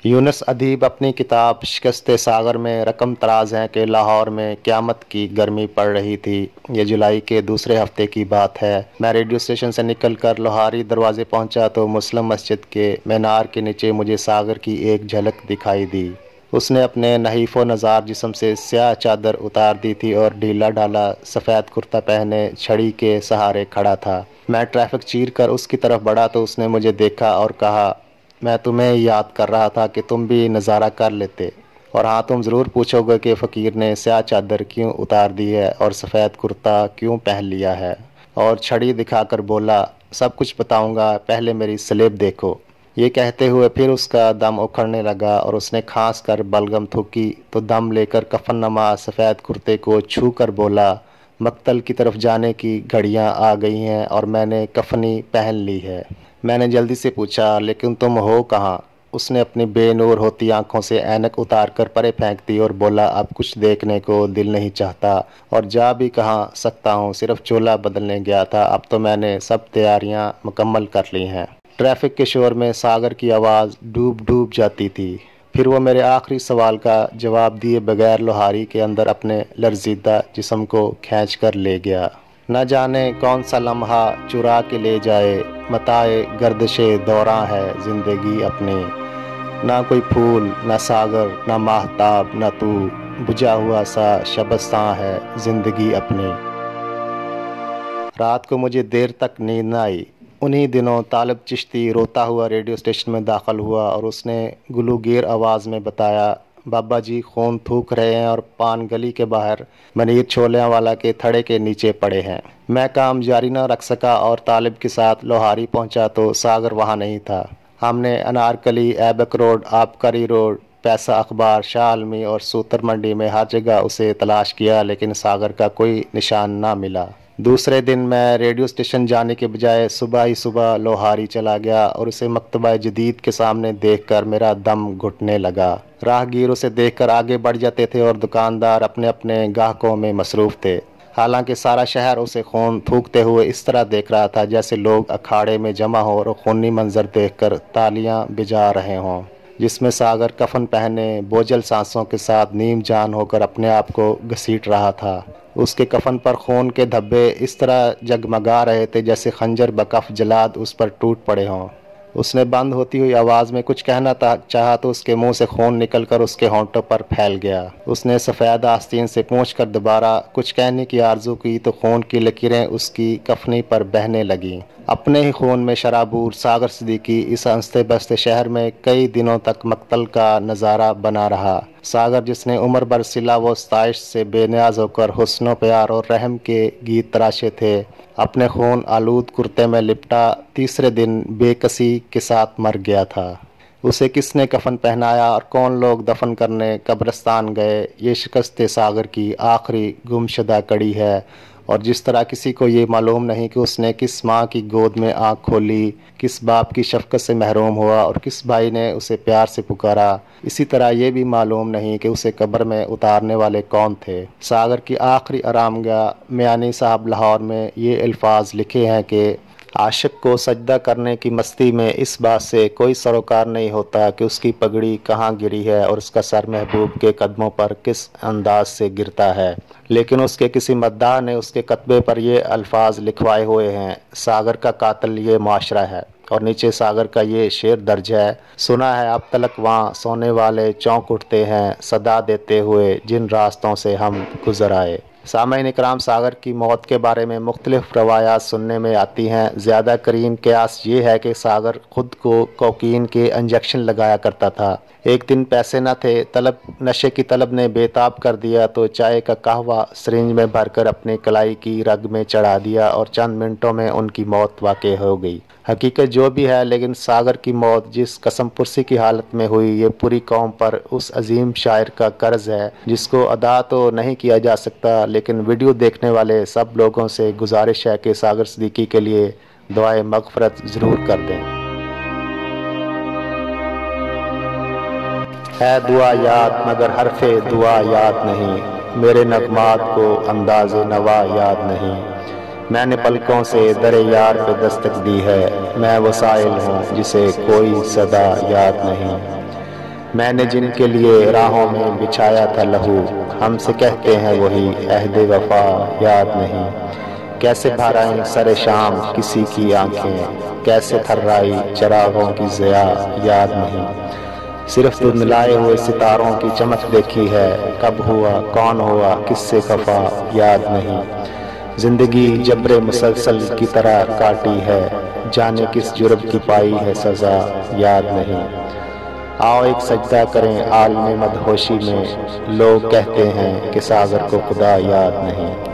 यूनुस अदीब अपनी किताब शिकस्त सागर में रकम तराज हैं कि लाहौर में क़यामत की गर्मी पड़ रही थी। ये जुलाई के दूसरे हफ्ते की बात है। मैं रेडियो स्टेशन से निकलकर लोहारी दरवाजे पहुंचा तो मुस्लिम मस्जिद के मीनार के नीचे मुझे सागर की एक झलक दिखाई दी। उसने अपने नहीफ़ व नज़ार जिस्म से स्याह चादर उतार दी थी और ढीला ढाला सफ़ेद कुर्ता पहने छड़ी के सहारे खड़ा था। मैं ट्रैफिक चीर कर उसकी तरफ बढ़ा तो उसने मुझे देखा और कहा, मैं तुम्हें याद कर रहा था कि तुम भी नज़ारा कर लेते। और हाँ, तुम ज़रूर पूछोगे कि फ़कीर ने स्याह चादर क्यों उतार दी है और सफ़ेद कुर्ता क्यों पहन लिया है। और छड़ी दिखाकर बोला, सब कुछ बताऊंगा, पहले मेरी स्लेब देखो। ये कहते हुए फिर उसका दम उखड़ने लगा और उसने खांस कर बलगम थूकी तो दम लेकर कफन सफ़ेद कुर्ते को छू कर बोला, मक्तल की तरफ जाने की घड़ियां आ गई हैं और मैंने कफनी पहन ली है। मैंने जल्दी से पूछा, लेकिन तुम हो कहाँ? उसने अपनी बेनूर होती आंखों से ऐनक उतार कर परे फेंक दी और बोला, अब कुछ देखने को दिल नहीं चाहता और जा भी कहाँ सकता हूँ, सिर्फ चोला बदलने गया था, अब तो मैंने सब तैयारियां मुकम्मल कर ली हैं। ट्रैफिक के शोर में सागर की आवाज़ डूब डूब जाती थी। फिर वो मेरे आखिरी सवाल का जवाब दिए बगैर लोहारी के अंदर अपने लर्जीदा जिस्म को खींच कर ले गया। न जाने कौन सा लम्हा चुरा के ले जाए, मताए गर्दिशे दौरां है ज़िंदगी अपनी। ना कोई फूल, न सागर, न माहताब, न तू, बुझा हुआ सा शबस्तां है ज़िंदगी अपनी। रात को मुझे देर तक नींद न आई। उन्हीं दिनों तालिब चिश्ती रोता हुआ रेडियो स्टेशन में दाखिल हुआ और उसने गुलूगीर आवाज़ में बताया, बाबा जी खून थूक रहे हैं और पान गली के बाहर मनीर छोलियाँ वाला के थड़े के नीचे पड़े हैं। मैं काम जारी न रख सका और तालिब के साथ लोहारी पहुंचा तो सागर वहां नहीं था। हमने अनारकली, ऐबक रोड, आबकारी रोड, पैसा अखबार, शाह आलमी और सूतर मंडी में हर जगह उसे तलाश किया, लेकिन सागर का कोई निशान ना मिला। दूसरे दिन मैं रेडियो स्टेशन जाने के बजाय सुबह ही सुबह लोहारी चला गया और उसे मकतबा जदीद के सामने देखकर मेरा दम घुटने लगा। राहगीर उसे देखकर आगे बढ़ जाते थे और दुकानदार अपने अपने गाहकों में मसरूफ़ थे। हालांकि सारा शहर उसे खून थूकते हुए इस तरह देख रहा था जैसे लोग अखाड़े में जमा हो और खूनी मंजर देखकर तालियां बजा रहे हों, जिसमें सागर कफन पहने बोझल सांसों के साथ नीम जान होकर अपने आप को घसीट रहा था। उसके कफन पर खून के धब्बे इस तरह जगमगा रहे थे जैसे खंजर बकफ जलाद उस पर टूट पड़े हों। उसने बंद होती हुई आवाज़ में कुछ कहना चाहा तो उसके मुंह से खून निकलकर उसके होंठों पर फैल गया। उसने सफ़ेद आस्तीन से पूंछकर दोबारा कुछ कहने की आरजू की तो खून की लकीरें उसकी कफनी पर बहने लगीं। अपने ही खून में शराबूर सागर सिद्दीकी इस हंसते बसते शहर में कई दिनों तक मक्तल का नज़ारा बना रहा। सागर जिसने उम्र भर सिला व सताइश से बेनियाज होकर हुस्न प्यार और रहम के गीत तराशे थे, अपने खून आलूद कुर्ते में लिपटा तीसरे दिन बेकसी के साथ मर गया था। उसे किसने कफन पहनाया और कौन लोग दफन करने कब्रिस्तान गए, ये शिकस्त सागर की आखिरी गुमशुदा कड़ी है। और जिस तरह किसी को ये मालूम नहीं कि उसने किस माँ की गोद में आँख खोली, किस बाप की शफकत से महरूम हुआ और किस भाई ने उसे प्यार से पुकारा, इसी तरह ये भी मालूम नहीं कि उसे कब्र में उतारने वाले कौन थे। सागर की आखिरी आरामगाह मियानी साहब लाहौर में ये अल्फाज लिखे हैं कि आशिक को सजदा करने की मस्ती में इस बात से कोई सरोकार नहीं होता कि उसकी पगड़ी कहाँ गिरी है और उसका सर महबूब के कदमों पर किस अंदाज से गिरता है, लेकिन उसके किसी मद्दाह ने उसके कतबे पर ये अल्फाज लिखवाए हुए हैं, सागर का कातिल ये माशरा है। और नीचे सागर का ये शेर दर्ज है, सुना है अब तलक वहाँ सोने वाले चौंक उठते हैं, सदा देते हुए जिन रास्तों से हम गुजर आए। सामईन इकराम, सागर की मौत के बारे में मुख्तलिफ रवायात सुनने में आती हैं। ज़्यादा करीन कयास ये है कि सागर खुद को कोकीन के इंजेक्शन लगाया करता था। एक दिन पैसे न थे, तलब नशे की तलब ने बेताब कर दिया तो चाय का कहवा सिरिंज में भरकर अपनी कलाई की रग में चढ़ा दिया और चंद मिनटों में उनकी मौत वाक़ई हो गई। हकीकत जो भी है, लेकिन सागर की मौत जिस कसम पुरसी की हालत में हुई, ये पूरी कौम पर उस अजीम शायर का कर्ज है जिसको अदा तो नहीं किया जा सकता, लेकिन वीडियो देखने वाले सब लोगों से गुजारिश है कि सागर सिद्दीकी के लिए दुआए मगफरत ज़रूर कर दें। है दुआ याद मगर हरफे दुआ याद नहीं, मेरे नगमात को अंदाज़े नवा याद नहीं, मैंने पलकों से दरे यार पे दस्तक दी है, मैं वसाइल हूँ जिसे कोई सदा याद नहीं। میں نے جن کے لیے راہوں میں بچھایا تھا لہو، ہم سے کہتے ہیں وہی عہد وفا یاد نہیں۔ کیسے بھرائیں سر شام کسی کی آنکھیں، کیسے تھرائی چراغوں کی ضیا یاد نہیں۔ صرف دھندلائے ہوئے ستاروں کی چمک دیکھی ہے، کب ہوا کون ہوا کس سے خفا یاد نہیں۔ زندگی جبر مسلسل کی طرح کاٹی ہے، جانے کس جرم کی پائی ہے سزا یاد نہیں۔ آؤ ایک سجدہ کریں عالم مدہوشی میں، لوگ کہتے ہیں کہ ساغر کو خدا یاد نہیں۔